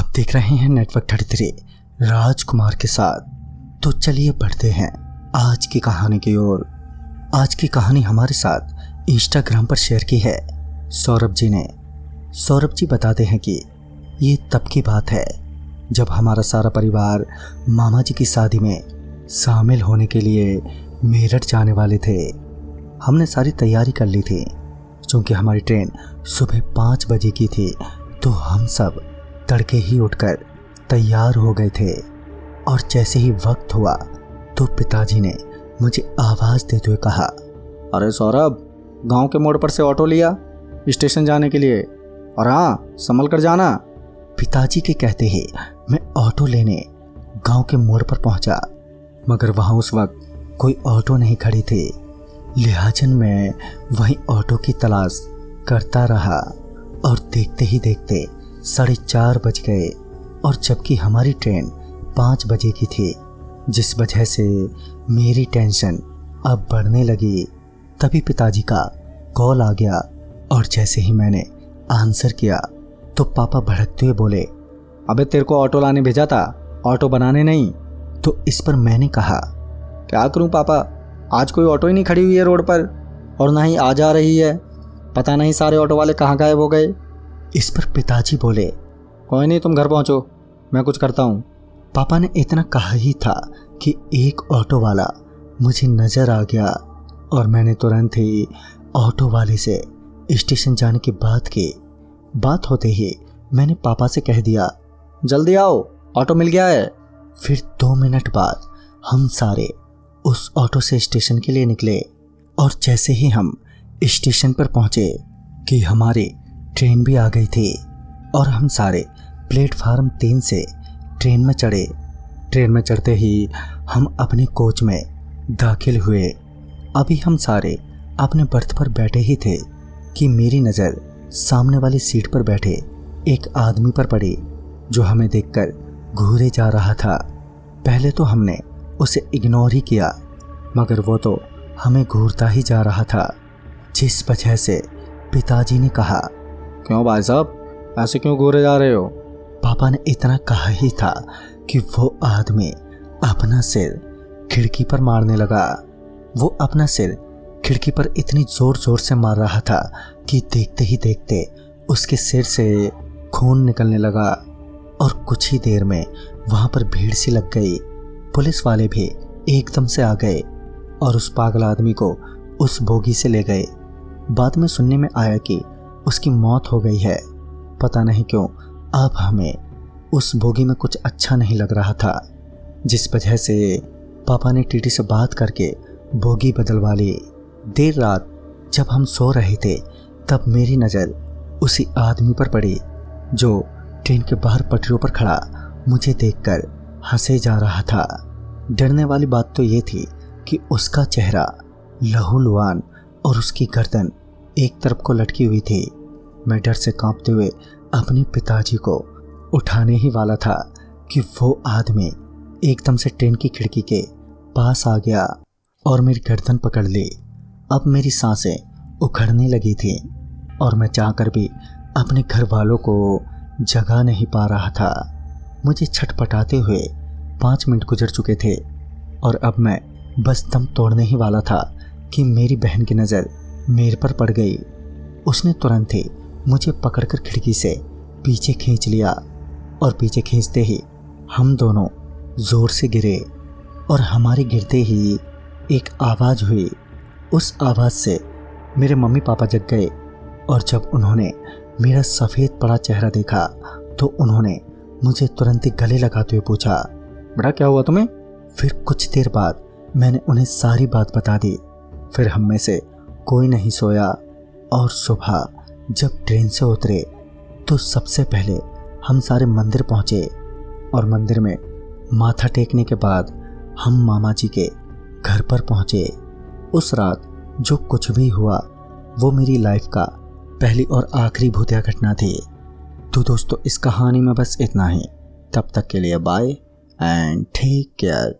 आप देख रहे हैं नेटवर्क 33 राजकुमार के साथ। तो चलिए बढ़ते हैं आज की कहानी की ओर। आज की कहानी हमारे साथ इंस्टाग्राम पर शेयर की है सौरभ जी ने। सौरभ जी बताते हैं कि ये तब की बात है जब हमारा सारा परिवार मामा जी की शादी में शामिल होने के लिए मेरठ जाने वाले थे। हमने सारी तैयारी कर ली थी। चूँकि हमारी ट्रेन सुबह 5 बजे की थी तो हम सब तड़के ही उठकर तैयार हो गए थे। और जैसे ही वक्त हुआ तो पिताजी ने मुझे आवाज़ देते हुए कहा, अरे सौरभ, गांव के मोड़ पर से ऑटो लिया स्टेशन जाने के लिए, और हाँ संभल कर जाना। पिताजी के कहते ही मैं ऑटो लेने गांव के मोड़ पर पहुंचा, मगर वहां उस वक्त कोई ऑटो नहीं खड़ी थी। लिहाजन मैं वहीं ऑटो की तलाश करता रहा और देखते ही देखते 4:30 बज गए। और जबकि हमारी ट्रेन 5 बजे की थी, जिस वजह से मेरी टेंशन अब बढ़ने लगी। तभी पिताजी का कॉल आ गया और जैसे ही मैंने आंसर किया तो पापा भड़कते हुए बोले, अबे तेरे को ऑटो लाने भेजा था, ऑटो बनाने नहीं। तो इस पर मैंने कहा, क्या करूं पापा, आज कोई ऑटो ही नहीं खड़ी हुई है रोड पर, और ना ही आ जा रही है। पता नहीं सारे ऑटो वाले कहाँ गायब हो गए। इस पर पिताजी बोले, कोई नहीं, तुम घर पहुंचो, मैं कुछ करता हूँ। पापा ने इतना कहा ही था कि एक ऑटो वाला मुझे नज़र आ गया और मैंने तुरंत ही ऑटो वाले से स्टेशन जाने की बात की। बात होते ही मैंने पापा से कह दिया, जल्दी आओ, ऑटो मिल गया है। फिर 2 मिनट बाद हम सारे उस ऑटो से स्टेशन के लिए निकले। और जैसे ही हम स्टेशन पर पहुंचे कि हमारी ट्रेन भी आ गई थी और हम सारे प्लेटफार्म 3 से ट्रेन में चढ़े। ट्रेन में चढ़ते ही हम अपने कोच में दाखिल हुए। अभी हम सारे अपने बर्थ पर बैठे ही थे कि मेरी नज़र सामने वाली सीट पर बैठे एक आदमी पर पड़ी जो हमें देखकर घूरे जा रहा था। पहले तो हमने उसे इग्नोर ही किया, मगर वो तो हमें घूरता ही जा रहा था, जिस वजह से पिताजी ने कहा, क्यों भाई साहब, ऐसे क्यों घूरे जा रहे हो। पापा ने इतना कहा ही था कि वो आदमी अपना सिर खिड़की पर मारने लगा। वो अपना सिर खिड़की पर इतनी ज़ोर ज़ोर से मार रहा था कि देखते ही देखते उसके सिर से खून निकलने लगा। और कुछ ही देर में वहाँ पर भीड़ सी लग गई। पुलिस वाले भी एकदम से आ गए और उस पागल आदमी को उस बोगी से ले गए। बाद में सुनने में आया कि उसकी मौत हो गई है। पता नहीं क्यों अब हमें उस बोगी में कुछ अच्छा नहीं लग रहा था, जिस वजह से पापा ने टीटी से बात करके बोगी बदलवा ली। देर रात जब हम सो रहे थे तब मेरी नज़र उसी आदमी पर पड़ी जो ट्रेन के बाहर पटरियों पर खड़ा मुझे देखकर हंसे जा रहा था। डरने वाली बात तो ये थी कि उसका चेहरा लहूलुहान और उसकी गर्दन एक तरफ को लटकी हुई थी। मैं डर से कांपते हुए अपने पिताजी को उठाने ही वाला था कि वो आदमी एकदम से ट्रेन की खिड़की के पास आ गया और मेरी गर्दन पकड़ ली। अब मेरी सांसें उखड़ने लगी थी और मैं चाहकर भी अपने घर वालों को जगा नहीं पा रहा था। मुझे छटपटाते हुए 5 मिनट गुजर चुके थे और अब मैं बस दम तोड़ने ही वाला था कि मेरी बहन की नज़र मेरे पर पड़ गई। उसने तुरंत ही मुझे पकड़कर खिड़की से पीछे खींच लिया और पीछे खींचते ही हम दोनों ज़ोर से गिरे और हमारे गिरते ही एक आवाज़ हुई। उस आवाज़ से मेरे मम्मी पापा जग गए और जब उन्होंने मेरा सफ़ेद पड़ा चेहरा देखा तो उन्होंने मुझे तुरंत ही गले लगाते हुए पूछा, बेटा क्या हुआ तुम्हें। फिर कुछ देर बाद मैंने उन्हें सारी बात बता दी। फिर हम में से कोई नहीं सोया और सुबह जब ट्रेन से उतरे तो सबसे पहले हम सारे मंदिर पहुँचे और मंदिर में माथा टेकने के बाद हम मामा जी के घर पर पहुँचे। उस रात जो कुछ भी हुआ वो मेरी लाइफ का पहली और आखिरी भूतिया घटना थी। तो दोस्तों इस कहानी में बस इतना ही। तब तक के लिए बाय एंड टेक केयर।